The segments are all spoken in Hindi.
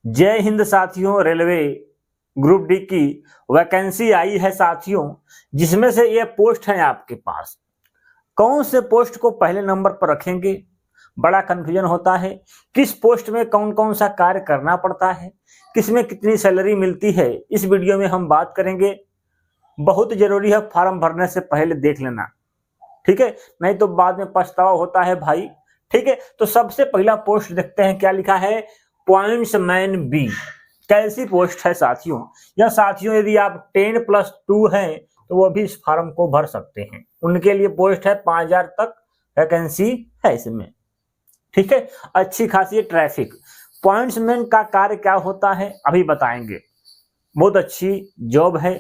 जय हिंद साथियों। रेलवे ग्रुप डी की वैकेंसी आई है साथियों, जिसमें से ये पोस्ट है आपके पास। कौन से पोस्ट को पहले नंबर पर रखेंगे, बड़ा कंफ्यूजन होता है। किस पोस्ट में कौन कौन सा कार्य करना पड़ता है, किसमें कितनी सैलरी मिलती है, इस वीडियो में हम बात करेंगे। बहुत जरूरी है, फॉर्म भरने से पहले देख लेना, ठीक है, नहीं तो बाद में पछतावा होता है भाई। ठीक है, तो सबसे पहला पोस्ट देखते हैं क्या लिखा है। Pointsman B. कैसी पोस्ट है साथियों? या साथियों यदि आप 10+2 हैं तो वो भी इस फॉर्म को भर सकते हैं। उनके लिए पोस्ट है 5000 तक वैकेंसी है इसमें। ठीक है, अच्छी खासी ट्रैफिक। पॉइंट्समैन का कार्य क्या होता है अभी बताएंगे। बहुत अच्छी जॉब है,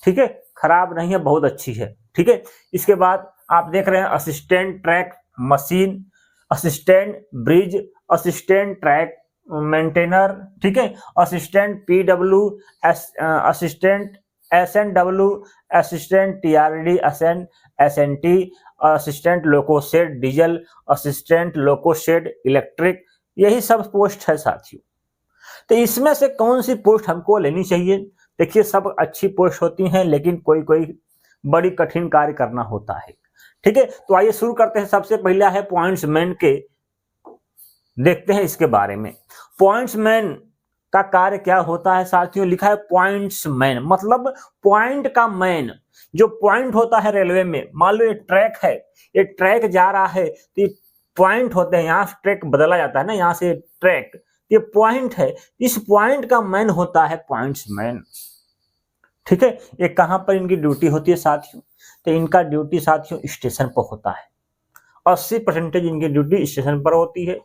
ठीक है, खराब नहीं है, बहुत अच्छी है। ठीक है, इसके बाद आप देख रहे हैं assistant track machine, assistant bridge, assistant track maintainer, ठीक है, assistant PW, assistant SNW, assistant TRD, SNT, assistant loco shed diesel, assistant loco shed electric. यही सब पोस्ट है साथियों। तो इसमें से कौन सी पोस्ट हमको लेनी चाहिए? देखिए, सब अच्छी पोस्ट होती हैं, लेकिन कोई कोई बड़ी कठिन कार्य करना होता है। ठीक है, तो आइए शुरू करते हैं। सबसे पहला है पॉइंट्समैन के, देखते हैं इसके बारे में। पॉइंट्समैन का कार्य क्या होता है साथियों? लिखा है पॉइंट्समैन, मतलब पॉइंट का मैन। जो पॉइंट होता है रेलवे में, मान लो ये ट्रैक है, ये ट्रैक जा रहा है तो ये पॉइंट होते हैं, यहाँ से ट्रैक बदला जाता है ना, यहाँ से ट्रैक, ये पॉइंट है, इस पॉइंट का मैन होता है पॉइंट्समैन। ठीक है, ये कहां पर इनकी ड्यूटी होती है साथियों? तो इनका ड्यूटी साथियों स्टेशन पर होता है। 80% इनकी ड्यूटी स्टेशन पर होती है।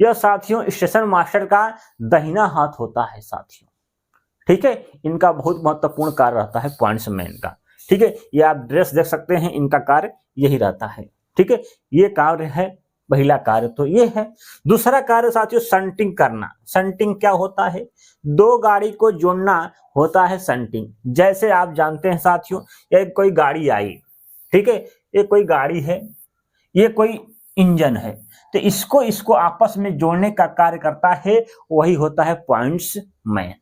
यह साथियों स्टेशन मास्टर का दाहिना हाथ होता है साथियों। ठीक है, इनका बहुत महत्वपूर्ण कार्य रहता है पॉइंट्समैन का। ठीक है, ये आप ड्रेस देख सकते हैं, इनका कार्य यही रहता है। ठीक है, ये कार्य है, पहला कार्य तो ये है। दूसरा कार्य साथियों शंटिंग करना। शंटिंग क्या होता है? दो गाड़ी को जोड़ना होता है शंटिंग। जैसे आप जानते हैं साथियों, ये कोई गाड़ी आई, ठीक है, ये कोई गाड़ी है, ये कोई इंजन है, तो इसको इसको आपस में जोड़ने का कार्य करता है, वही होता है पॉइंट्समैन।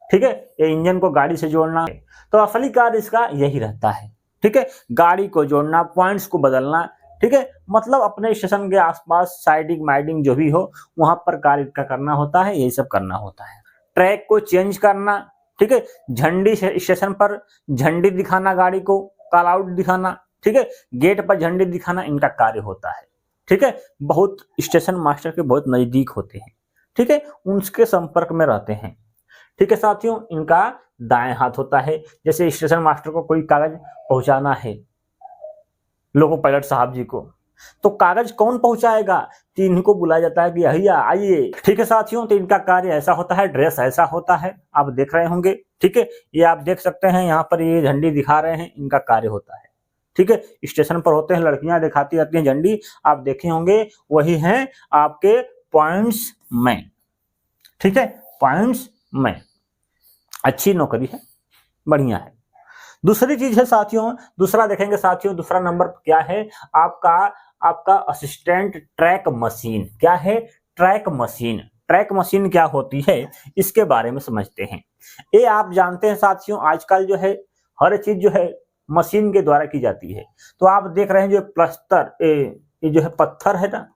ठीक है, ये इंजन को गाड़ी से जोड़ना है, तो असली कार्य इसका यही रहता है। ठीक है, गाड़ी को जोड़ना, पॉइंट्स को बदलना। ठीक है, मतलब अपने स्टेशन के आसपास साइडिंग माइडिंग जो भी हो वहां पर कार्य का करना होता है, यही सब करना होता है। ट्रैक को चेंज करना, ठीक है, झंडी स्टेशन पर झंडी दिखाना, गाड़ी को कॉल आउट दिखाना, ठीक है, गेट पर झंडी दिखाना, इनका कार्य होता है। ठीक है, बहुत स्टेशन मास्टर के बहुत नजदीक होते हैं, ठीक है, उनके संपर्क में रहते हैं। ठीक है साथियों, इनका दाएं हाथ होता है। जैसे स्टेशन मास्टर को कोई कागज पहुंचाना है लोको पायलट साहब जी को, तो कागज कौन पहुंचाएगा? तो इनको बुलाया जाता है कि भैया आइए। ठीक है साथियों, तो इनका कार्य ऐसा होता है, ड्रेस ऐसा होता है, आप देख रहे होंगे। ठीक है, ये आप देख सकते हैं, यहाँ पर ये झंडी दिखा रहे हैं, इनका कार्य होता है। ठीक है, स्टेशन पर होते हैं, लड़कियां दिखाती रहती हैं झंडी, आप देखे होंगे, वही हैं आपके पॉइंट्समैन। ठीक है, पॉइंट्समैन अच्छी नौकरी है, बढ़िया है। दूसरी चीज है साथियों, दूसरा देखेंगे साथियों, दूसरा नंबर क्या है आपका? आपका असिस्टेंट ट्रैक मशीन। क्या है? Track machine. ट्रैक मशीन क्या होती है, इसके बारे में समझते हैं। ये आप जानते हैं साथियों, आजकल जो है हर चीज जो है मशीन के द्वारा की जाती है। तो आप देख रहे हैं जो प्लास्टर, ये जो है पत्थर है ना,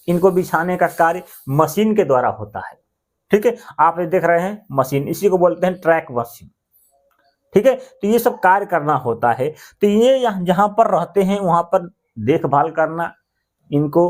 इनको बिछाने का कार्य मशीन के द्वारा होता है। ठीक है, आप ये देख रहे हैं मशीन, इसी को बोलते हैं ट्रैक मशीन। ठीक है, तो ये सब कार्य करना होता है। तो ये जहां पर रहते हैं वहां पर देखभाल करना, इनको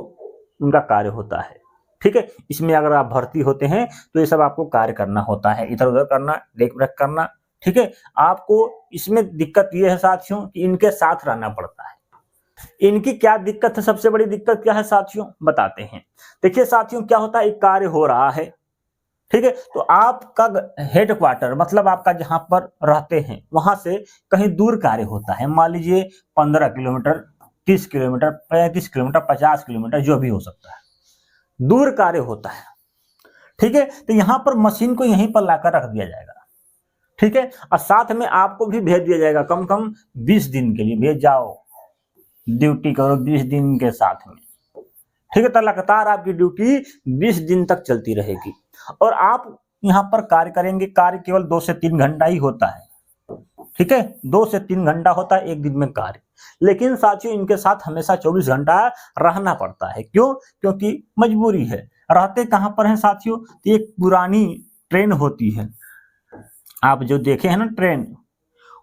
उनका कार्य होता है। ठीक है, इसमें अगर आप भर्ती होते हैं तो ये सब आपको कार्य करना होता है, इधर उधर करना, देख रेख करना। ठीक है, आपको इसमें दिक्कत ये है साथियों कि इनके साथ रहना पड़ता है। इनकी क्या दिक्कत है? सबसे बड़ी दिक्कत क्या है साथियों, बताते हैं। देखिए साथियों, क्या होता है, एक कार्य हो रहा है, ठीक है, तो आपका हेड क्वार्टर, मतलब आपका जहां पर रहते हैं वहां से कहीं दूर कार्य होता है। मान लीजिए 15 किलोमीटर, 30 किलोमीटर, 35 किलोमीटर, 50 किलोमीटर, जो भी हो सकता है, दूर कार्य होता है। ठीक है, तो यहां पर मशीन को यहीं पर लाकर रख दिया जाएगा। ठीक है, और साथ में आपको भी भेज दिया जाएगा, कम कम 20 दिन के लिए भेज जाओ, ड्यूटी करो 20 दिन के साथ में। ठीक है। तो लगातार आपकी ड्यूटी 20 दिन तक चलती रहेगी और आप यहाँ पर कार्य करेंगे। कार्य केवल 2 से 3 घंटा ही होता है, ठीक है, 2 से 3 घंटा होता है एक दिन में कार्य। लेकिन साथियों इनके साथ हमेशा 24 घंटा रहना पड़ता है। क्यों? क्योंकि मजबूरी है। रहते कहां पर हैं साथियों? एक पुरानी ट्रेन होती है, आप जो देखे हैं ना ट्रेन,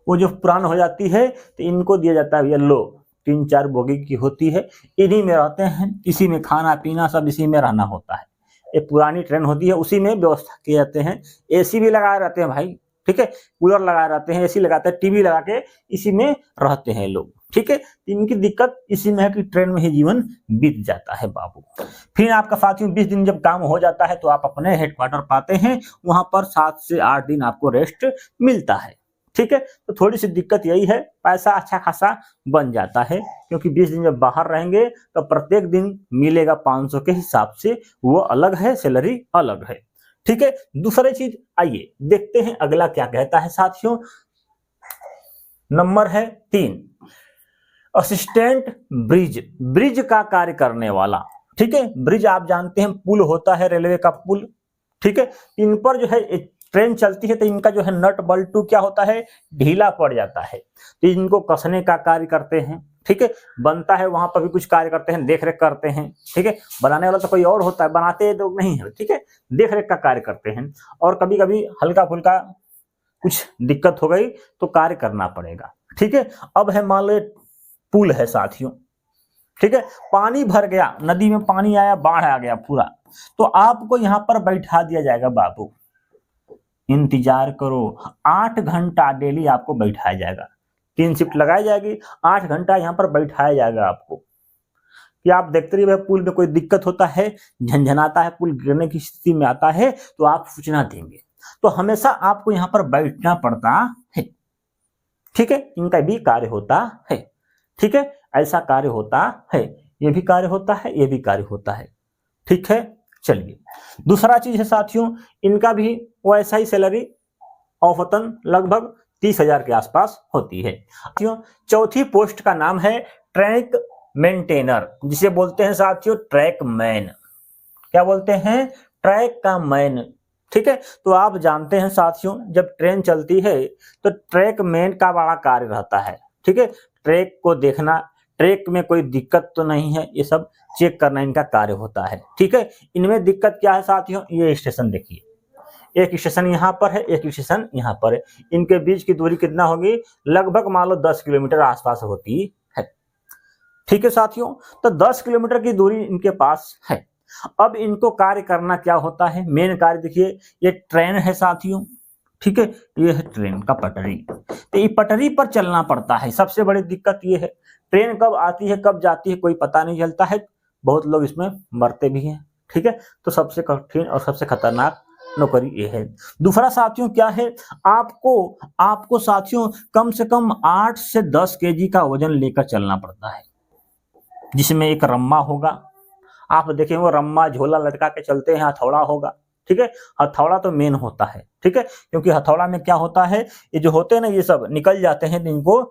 वो जो पुरानी हो जाती है तो इनको दिया जाता है, लो 3-4 बोगी की होती है, इन्हीं में रहते हैं, इसी में खाना पीना सब इसी में रहना होता है। एक पुरानी ट्रेन होती है, उसी में व्यवस्था किए जाते हैं। एसी भी लगाए रहते हैं भाई, ठीक है, कूलर लगाए रहते हैं, एसी लगाते हैं, टीवी लगा के इसी में रहते हैं लोग, ठीक है। इनकी दिक्कत इसी में है कि ट्रेन में ही जीवन बीत जाता है बाबू। फिर आपका साथियों 20 दिन जब काम हो जाता है तो आप अपने हेडक्वार्टर पाते हैं, वहां पर 7 से 8 दिन आपको रेस्ट मिलता है, ठीक है। तो थोड़ी सी दिक्कत यही है, पैसा अच्छा खासा बन जाता है, क्योंकि 20 दिन जब बाहर रहेंगे तो प्रत्येक दिन मिलेगा 500 के हिसाब से, वो अलग है, सैलरी अलग है, ठीक है। दूसरी चीज आइए देखते हैं अगला क्या कहता है साथियों। नंबर है 3, असिस्टेंट ब्रिज, ब्रिज का कार्य करने वाला, ठीक है। ब्रिज आप जानते हैं पुल होता है, रेलवे का पुल, ठीक है। इन पर जो है ट्रेन चलती है तो इनका जो है नट बल्टू क्या होता है, ढीला पड़ जाता है, तो इनको कसने का कार्य करते हैं, ठीक है। बनता है वहां पर भी कुछ कार्य करते हैं, देख रेख करते हैं, ठीक है। बनाने वाला तो कोई और होता है, बनाते लोग नहीं है, ठीक है, देख रेख का कार्य करते हैं। और कभी कभी हल्का फुल्का कुछ दिक्कत हो गई तो कार्य करना पड़ेगा, ठीक है। अब है मान लो पुल है साथियों, ठीक है, पानी भर गया, नदी में पानी आया, बाढ़ आ गया पूरा, तो आपको यहाँ पर बैठा दिया जाएगा बाबू, इंतजार करो, 8 घंटा डेली आपको बैठाया जाएगा, 3 शिफ्ट लगाई जाएगी, 8 घंटा यहाँ पर बैठाया जाएगा आपको, कि आप देखते रहिए पुल में कोई दिक्कत होता है, झंझनाता है, पुल गिरने की स्थिति में आता है तो आप सूचना देंगे। तो हमेशा आपको यहाँ पर बैठना पड़ता है, ठीक है। इनका भी कार्य होता है, ठीक है, ऐसा कार्य होता है, ये भी कार्य होता है, ये भी कार्य होता है, ठीक है। चलिए दूसरा चीज है साथियों, इनका भी वैसा ही सैलरी औसतन लगभग 30,000 के आसपास होती है। साथियों चौथी पोस्ट का नाम है ट्रैक मेंटेनर, जिसे बोलते हैं साथियों ट्रैक मैन। क्या बोलते हैं? ट्रैक का मैन, ठीक है। तो आप जानते हैं साथियों जब ट्रेन चलती है तो ट्रैक मैन का बड़ा कार्य रहता है, ठीक है। ट्रैक को देखना, ट्रैक में कोई दिक्कत तो नहीं है, ये सब चेक करना इनका कार्य होता है, ठीक है। इनमें दिक्कत क्या है साथियों, ये स्टेशन देखिए, एक स्टेशन यहाँ पर है, एक स्टेशन यहाँ पर है, इनके बीच की दूरी कितना होगी, लगभग मान लो 10 किलोमीटर आसपास होती है, ठीक है साथियों। तो 10 किलोमीटर की दूरी इनके पास है। अब इनको कार्य करना क्या होता है, मेन कार्य देखिए, ये ट्रेन है साथियों, ठीक है, ये है ट्रेन का पटरी, तो ये पटरी पर चलना पड़ता है। सबसे बड़ी दिक्कत ये है, ट्रेन कब आती है कब जाती है कोई पता नहीं चलता है, बहुत लोग इसमें मरते भी हैं, ठीक है। तो सबसे कठिन और सबसे खतरनाक नौकरी ये है। दूसरा साथियों क्या है, आपको साथियों कम से कम 8 से 10 केजी का वजन लेकर चलना पड़ता है, जिसमें एक रम्मा होगा, आप देखें वो रम्मा झोला लटका के चलते हैं, हथौड़ा होगा, ठीक है। हथौड़ा तो मेन होता है, ठीक है, क्योंकि हथौड़ा में क्या होता है, ये जो होते हैं ना ये सब निकल जाते हैं, तो इनको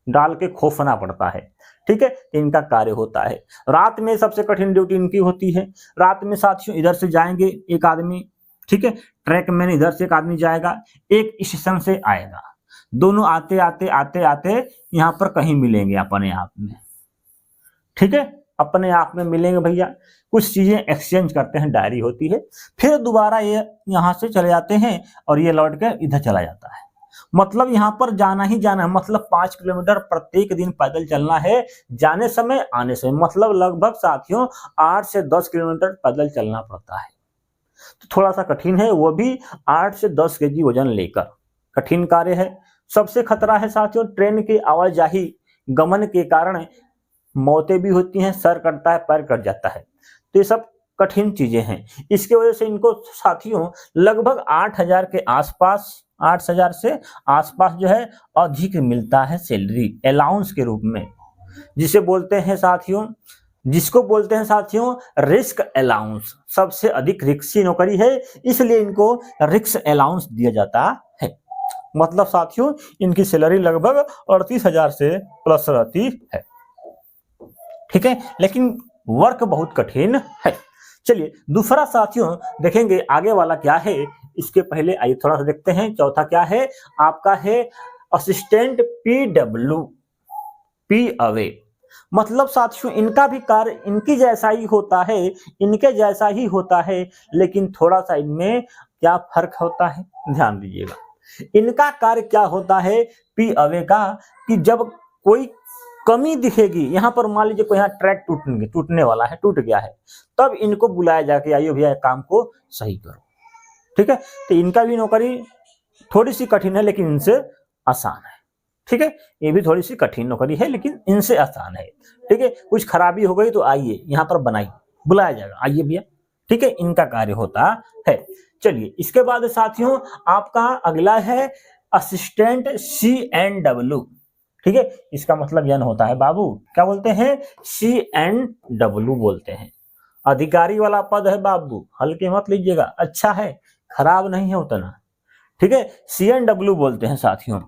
डाल के खोफना पड़ता है, ठीक है। इनका कार्य होता है। रात में सबसे कठिन ड्यूटी इनकी होती है। रात में साथियों इधर से जाएंगे एक आदमी, ठीक है, ट्रैक मैन इधर से एक आदमी जाएगा, एक स्टेशन से आएगा, दोनों आते आते आते आते यहाँ पर कहीं मिलेंगे अपने आप में, ठीक है, अपने आप में मिलेंगे भैया, कुछ चीजें एक्सचेंज करते हैं, डायरी होती है, फिर दोबारा ये यहाँ से चले जाते हैं और ये लौट के इधर चला जाता है। मतलब यहाँ पर जाना ही जाना है, मतलब 5 किलोमीटर प्रत्येक दिन पैदल चलना है, जाने समय आने समय, मतलब लगभग साथियों 8 से 10 किलोमीटर पैदल चलना पड़ता है। तो थोड़ा सा कठिन है, वो भी 8 से 10 केजी वजन लेकर, कठिन कार्य है। सबसे खतरा है साथियों ट्रेन की आवाजाही, गमन के कारण मौतें भी होती हैं, सर कटता है, पैर कट जाता है, तो ये सब कठिन चीजें हैं। इसके वजह से इनको साथियों लगभग 8,000 के आसपास, 8,000 से आसपास जो है अधिक मिलता है सैलरी अलाउंस के रूप में, जिसे बोलते हैं साथियों, जिसको बोलते हैं साथियों रिस्क अलाउंस। सबसे अधिक रिस्की नौकरी है, इसलिए इनको रिस्क अलाउंस दिया जाता है। मतलब साथियों इनकी सैलरी लगभग 38,000 से प्लस रहती है, ठीक है। लेकिन वर्क बहुत कठिन है। चलिए दूसरा साथियों देखेंगे आगे वाला क्या है, इसके पहले आइए थोड़ा सा देखते हैं। चौथा क्या है आपका है असिस्टेंट PW, पी अवे। मतलब साथियों इनका भी कार्य इनकी जैसा ही होता है, इनके जैसा ही होता है, लेकिन थोड़ा सा इनमें क्या फर्क होता है ध्यान दीजिएगा। इनका कार्य क्या होता है पी अवे का, कि जब कोई कमी दिखेगी, यहाँ पर मान लीजिए कोई यहाँ ट्रैक टूटने वाला है, टूट गया है, तब इनको बुलाया जाके आइए भैया काम को सही करो। ठीक है, तो इनका भी नौकरी थोड़ी सी कठिन है लेकिन इनसे आसान है। ठीक है, ये भी थोड़ी सी कठिन नौकरी है लेकिन इनसे आसान है। ठीक है, कुछ खराबी हो गई तो आइए यहाँ पर बनाइए, बुलाया जाएगा, आइए भैया। ठीक है, इनका कार्य होता है। चलिए इसके बाद साथियों आपका अगला है असिस्टेंट CNW। ठीक है, इसका मतलब यह होता है बाबू, क्या बोलते हैं CNW बोलते हैं। अधिकारी वाला पद है बाबू, हल्के मत लीजिएगा, अच्छा है, खराब नहीं है उतना। ठीक है, CNW बोलते हैं साथियों।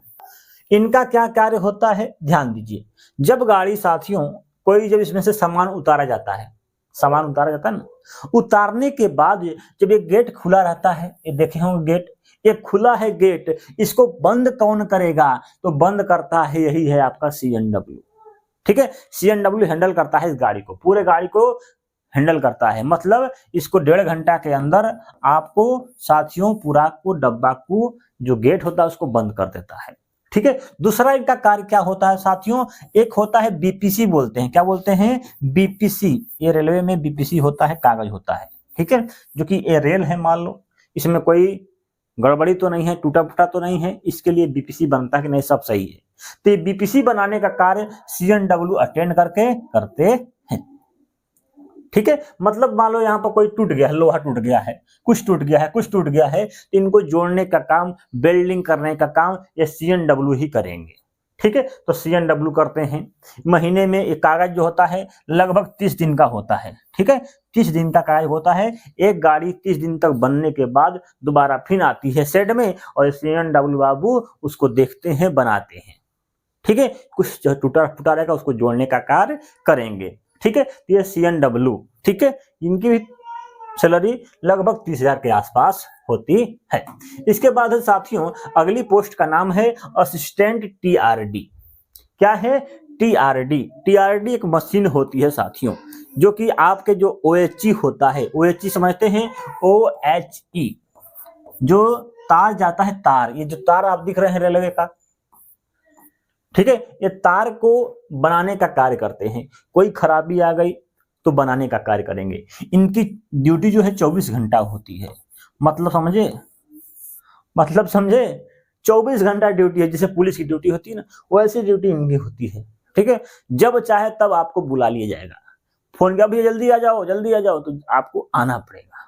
इनका क्या कार्य होता है ध्यान दीजिए। जब गाड़ी साथियों कोई जब इसमें से सामान उतारा जाता है, सामान उतारा जाता है ना, उतारने के बाद जब ये गेट खुला रहता है, ये देखे होंगे गेट, ये खुला है गेट, इसको बंद कौन करेगा, तो बंद करता है यही है आपका CNW। ठीक है, CNW हैंडल करता है इस गाड़ी को, पूरे गाड़ी को हैंडल करता है। मतलब इसको 1.5 घंटा के अंदर आपको साथियों पूरा को डब्बा को जो गेट होता है उसको बंद कर देता है। ठीक है, दूसरा इनका कार्य क्या होता है साथियों, एक होता है BPC बोलते हैं, क्या बोलते हैं BPC। ये रेलवे में BPC होता है, कागज होता है। ठीक है, जो कि ये रेल है, मान लो इसमें कोई गड़बड़ी तो नहीं है, टूटा फूटा तो नहीं है, इसके लिए BPC बनता है कि नहीं सब सही है। तो ये BPC बनाने का कार्य CNW अटेंड करके करते हैं। ठीक है, मतलब मान लो यहाँ पर कोई टूट गया है, लोहा टूट गया है, कुछ टूट गया है, कुछ टूट गया है, तो इनको जोड़ने का काम, वेल्डिंग करने का काम ये CNW ही करेंगे। ठीक है, तो CNW करते हैं। महीने में एक कागज जो होता है लगभग 30 दिन का होता है। ठीक है, 30 दिन का कागज होता है। एक गाड़ी 30 दिन तक बनने के बाद दोबारा फिर आती है शेड में, और CNW बाबू उसको देखते हैं, बनाते हैं। ठीक है, कुछ जो टूटा फूटा रहेगा उसको जोड़ने का कार्य करेंगे। ठीक है, तो ये CNW। ठीक है, इनकी भी सैलरी लगभग 30,000 के आसपास होती है। इसके बाद साथियों अगली पोस्ट का नाम है असिस्टेंट TRD। क्या है TRD एक मशीन होती है साथियों, जो कि आपके जो OHE होता है, OHE समझते हैं, OHE जो तार जाता है, तार, ये जो तार आप दिख रहे हैं रेलवे का, ठीक है, ये तार को बनाने का कार्य करते हैं। कोई खराबी आ गई तो बनाने का कार्य करेंगे। इनकी ड्यूटी जो है 24 घंटा होती है। मतलब समझे 24 घंटा ड्यूटी है, जैसे पुलिस की ड्यूटी होती है ना, वैसी ड्यूटी इनकी होती है। ठीक है, जब चाहे तब आपको बुला लिया जाएगा, फोन किया भैया जल्दी आ जाओ, तो आपको आना पड़ेगा।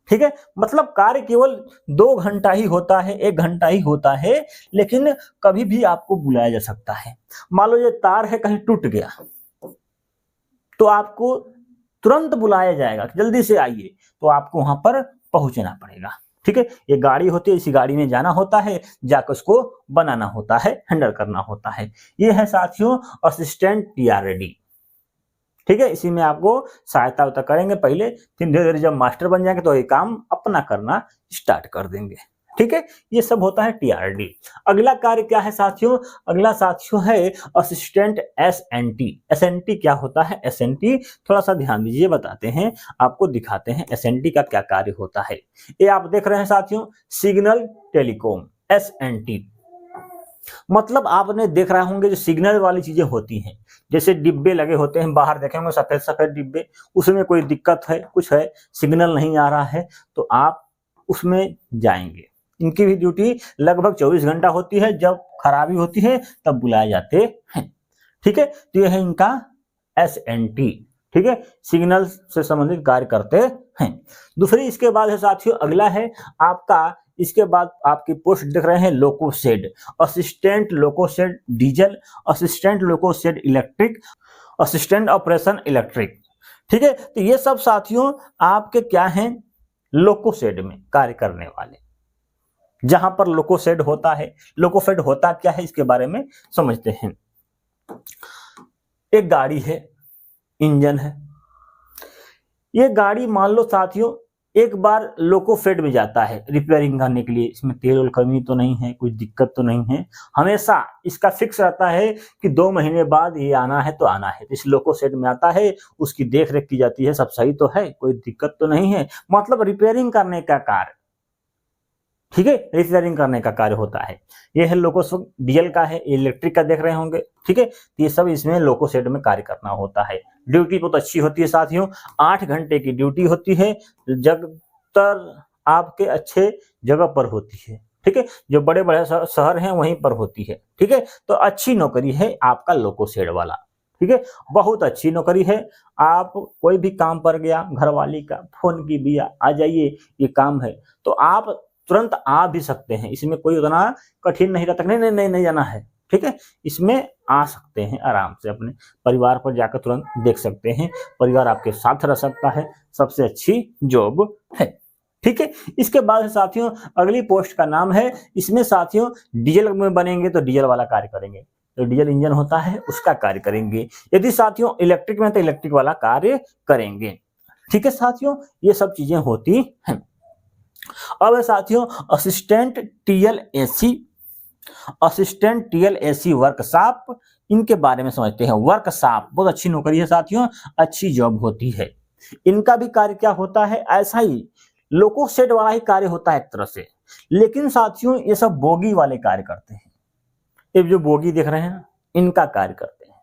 ठीक है, मतलब कार्य केवल 2 घंटा ही होता है, 1 घंटा ही होता है, लेकिन कभी भी आपको बुलाया जा सकता है। मान लो ये तार है कहीं टूट गया, तो आपको तुरंत बुलाया जाएगा, जल्दी से आइए, तो आपको वहां पर पहुंचना पड़ेगा। ठीक है, ये गाड़ी होती है, इसी गाड़ी में जाना होता है, जाकर उसको बनाना होता है, हैंडल करना होता है। ये है साथियों असिस्टेंट TRD। ठीक है, इसी में आपको सहायता उता करेंगे पहले, फिर धीरे धीरे जब मास्टर बन जाएंगे तो ये काम अपना करना स्टार्ट कर देंगे। ठीक है, ये सब होता है TRD। अगला कार्य क्या है साथियों, अगला साथियों है असिस्टेंट SNT। SNT क्या होता है, SNT थोड़ा सा ध्यान दीजिए, बताते हैं आपको, दिखाते हैं SNT का क्या कार्य होता है। ये आप देख रहे हैं साथियों सिग्नल टेलीकॉम, SNT। मतलब आपने देख रहे होंगे जो सिग्नल वाली चीजें होती हैं, जैसे डिब्बे लगे होते हैं बाहर, देखेंगे सफेद सफेद डिब्बे, उसमें कोई दिक्कत है, कुछ है, सिग्नल नहीं आ रहा है, तो आप उसमें जाएंगे। इनकी भी ड्यूटी लगभग 24 घंटा होती है, जब खराबी होती है तब बुलाए जाते हैं। ठीक है, तो यह है इनका SNT। ठीक है, सिग्नल से संबंधित कार्य करते हैं। दूसरी इसके बाद है साथियों अगला है आपका, इसके बाद आपकी पोस्ट देख रहे हैं loco shed, assistant loco shed diesel, assistant loco shed electric, assistant operation electric. ठीक है, तो ये सब साथियों आपके क्या हैं, लोको शेड में कार्य करने वाले, जहां पर लोको शेड होता है। लोको शेड होता क्या है इसके बारे में समझते हैं। एक गाड़ी है, इंजन है, ये गाड़ी मान लो साथियों एक बार लोको फेड में जाता है रिपेयरिंग करने के लिए, इसमें तेल और कमी तो नहीं है, कोई दिक्कत तो नहीं है, हमेशा इसका फिक्स रहता है कि 2 महीने बाद ये आना है तो आना है, इस लोको सेट में आता है, उसकी देख रेख की जाती है, सब सही तो है, कोई दिक्कत तो नहीं है, मतलब रिपेयरिंग करने का कार्य, ठीक है, रिपेयरिंग करने का कार्य होता है। ये है लोको डीजल का है, इलेक्ट्रिक का देख रहे होंगे, ठीक है, ये सब इसमें लोको सेट में कार्य करना होता है। ड्यूटी बहुत अच्छी होती है साथियों, 8 घंटे की ड्यूटी होती है, ज्यादातर आपके अच्छे जगह पर होती है, ठीक है, जो बड़े बड़े शहर हैं वहीं पर होती है, ठीक है, तो अच्छी नौकरी है आपका लोको सेट वाला, ठीक है, बहुत अच्छी नौकरी है। आप कोई भी काम पर गया, घरवाली का फोन की भैया आ जाइए ये काम है, तो आप तुरंत आ भी सकते हैं, इसमें कोई उतना कठिन नहीं रहता, नहीं जाना है, ठीक है, इसमें आ सकते हैं आराम से, अपने परिवार पर जाकर तुरंत देख सकते हैं, परिवार आपके साथ रह सकता है, सबसे अच्छी जॉब है, ठीक है। इसके बाद साथियों अगली पोस्ट का नाम है, इसमें साथियों डीजल में बनेंगे तो डीजल वाला कार्य करेंगे, तो डीजल इंजन होता है उसका कार्य करेंगे, यदि साथियों इलेक्ट्रिक में तो इलेक्ट्रिक वाला कार्य करेंगे, ठीक है साथियों, ये सब चीजें होती हैं। अब साथियों असिस्टेंट टीएलएसी, असिस्टेंट टीएलएसी वर्कशॉप, इनके बारे में समझते हैं। वर्कशॉप बहुत अच्छी नौकरी है साथियों, अच्छी जॉब होती है। इनका भी कार्य क्या होता है, ऐसा ही लोको सेट वाला ही कार्य होता है एक तरह से, लेकिन साथियों ये सब बोगी वाले कार्य करते हैं, ये जो बोगी देख रहे हैं इनका कार्य करते हैं,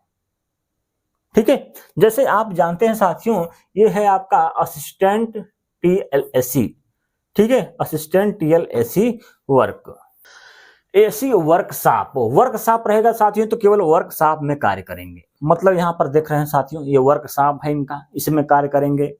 ठीक है। जैसे आप जानते हैं साथियों ये है आपका असिस्टेंट टीएलएसी, ठीक है, assistant TLAC work AC workshop, workshop रहेगा साथियों तो केवल वर्कशॉप में कार्य करेंगे, मतलब यहाँ पर देख रहे हैं साथियों ये वर्कशॉप है इनका, इसमें कार्य करेंगे,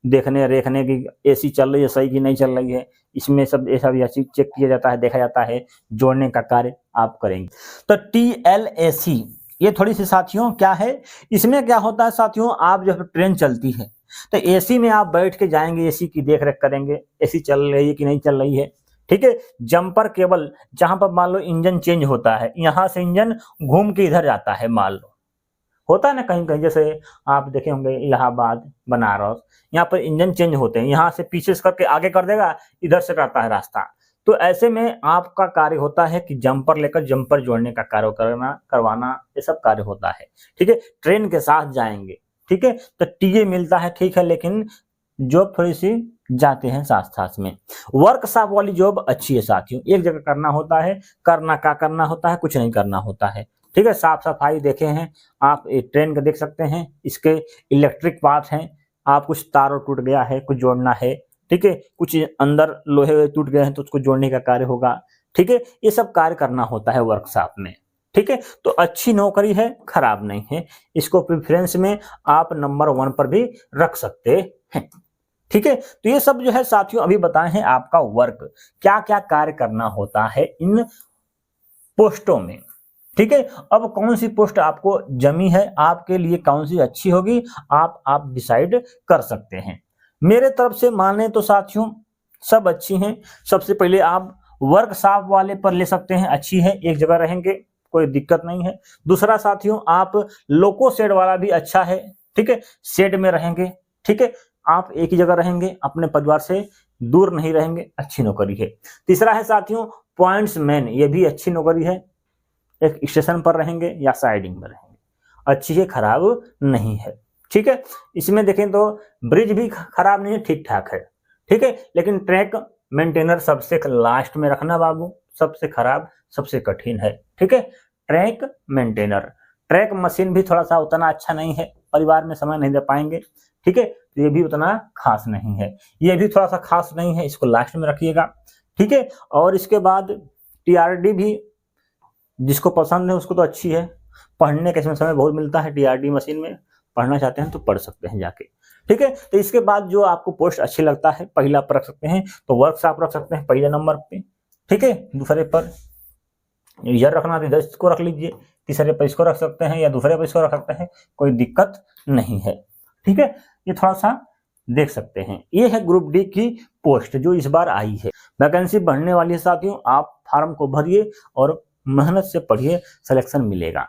देखने रेखने की एसी चल रही है सही की नहीं चल रही है, इसमें सब ऐसा भी चीज चेक किया जाता है, देखा जाता है, जोड़ने का कार्य आप करेंगे। तो टीएलएसी ये थोड़ी सी साथियों क्या है, इसमें क्या होता है साथियों, आप जब ट्रेन चलती है तो एसी में आप बैठ के जाएंगे, एसी की देख रेख करेंगे, एसी चल रही है कि नहीं चल रही है, ठीक है। जंपर केबल जहां पर मान लो इंजन चेंज होता है, यहां से इंजन घूम के इधर जाता है, मान लो होता है ना कहीं कहीं, जैसे आप देखे होंगे इलाहाबाद बनारस, यहाँ पर इंजन चेंज होते हैं, यहाँ से पीछे से करके आगे कर देगा, इधर से करता है रास्ता, तो ऐसे में आपका कार्य होता है कि जंपर लेकर जंपर जोड़ने का कार्य करवाना, ये सब कार्य होता है, ठीक है। ट्रेन के साथ जाएंगे, ठीक है, तो टीए मिलता है, ठीक है, लेकिन जॉब थोड़ी सी जाते हैं साथ साथ में। वर्कशॉप वाली जॉब अच्छी है साथियों, एक जगह करना होता है, करना होता है, कुछ नहीं करना होता है, ठीक है। साफ सफाई देखे हैं आप, ट्रेन का देख सकते हैं, इसके इलेक्ट्रिक पार्ट हैं, आप कुछ तार टूट गया है कुछ जोड़ना है, ठीक है, कुछ अंदर लोहे टूट गए हैं तो उसको जोड़ने का कार्य होगा, ठीक है, ये सब कार्य करना होता है वर्कशॉप में, ठीक है। तो अच्छी नौकरी है, खराब नहीं है, इसको प्रेफरेंस में आप नंबर 1 पर भी रख सकते हैं, ठीक है। तो ये सब जो है साथियों अभी बताए हैं आपका वर्क, क्या क्या कार्य करना होता है इन पोस्टों में, ठीक है। अब कौन सी पोस्ट आपको जमी है, आपके लिए कौन सी अच्छी होगी, आप डिसाइड कर सकते हैं। मेरे तरफ से माने तो साथियों सब अच्छी हैं। सबसे पहले आप वर्कशॉप वाले पर ले सकते हैं, अच्छी है, एक जगह रहेंगे कोई दिक्कत नहीं है। दूसरा साथियों आप लोको शेड वाला भी अच्छा है, ठीक है, शेड में रहेंगे, ठीक है, आप एक ही जगह रहेंगे, अपने परिवार से दूर नहीं रहेंगे, अच्छी नौकरी है। तीसरा है साथियों पॉइंट्स मैन, ये भी अच्छी नौकरी है, एक स्टेशन पर रहेंगे या साइडिंग में रहेंगे, अच्छी है, खराब नहीं है, ठीक है। इसमें देखें तो ब्रिज भी खराब नहीं है, ठीक ठाक है, ठीक है, लेकिन ट्रैक मेंटेनर सबसे लास्ट में रखना बाबू, सबसे खराब सबसे कठिन है, ठीक है। ट्रैक मेंटेनर, ट्रैक मशीन भी थोड़ा सा उतना अच्छा नहीं है, परिवार में समय नहीं दे पाएंगे, ठीक है, तो ये भी उतना खास नहीं है, ये भी थोड़ा सा खास नहीं है, इसको लास्ट में रखिएगा, ठीक है। और इसके बाद टीआरडी भी जिसको पसंद है उसको तो अच्छी है, पढ़ने के समय बहुत मिलता है, टीआरडी मशीन में पढ़ना चाहते हैं तो पढ़ सकते हैं जाके, ठीक है। तो इसके बाद जो आपको पोस्ट अच्छी लगता है पहला पर रख सकते हैं, तो वर्कशॉप रख सकते हैं पहले नंबर पे, ठीक है। दूसरे पर इधर रखना तो इधर इसको रख लीजिए, तीसरे पर इसको रख सकते हैं या दूसरे पर इसको रख सकते हैं, कोई दिक्कत नहीं है, ठीक है। ये थोड़ा सा देख सकते हैं। ये है ग्रुप डी की पोस्ट जो इस बार आई है, वैकेंसी बढ़ने वाली है साथियों, आप फार्म को भरिए और मेहनत से पढ़िए, सिलेक्शन मिलेगा।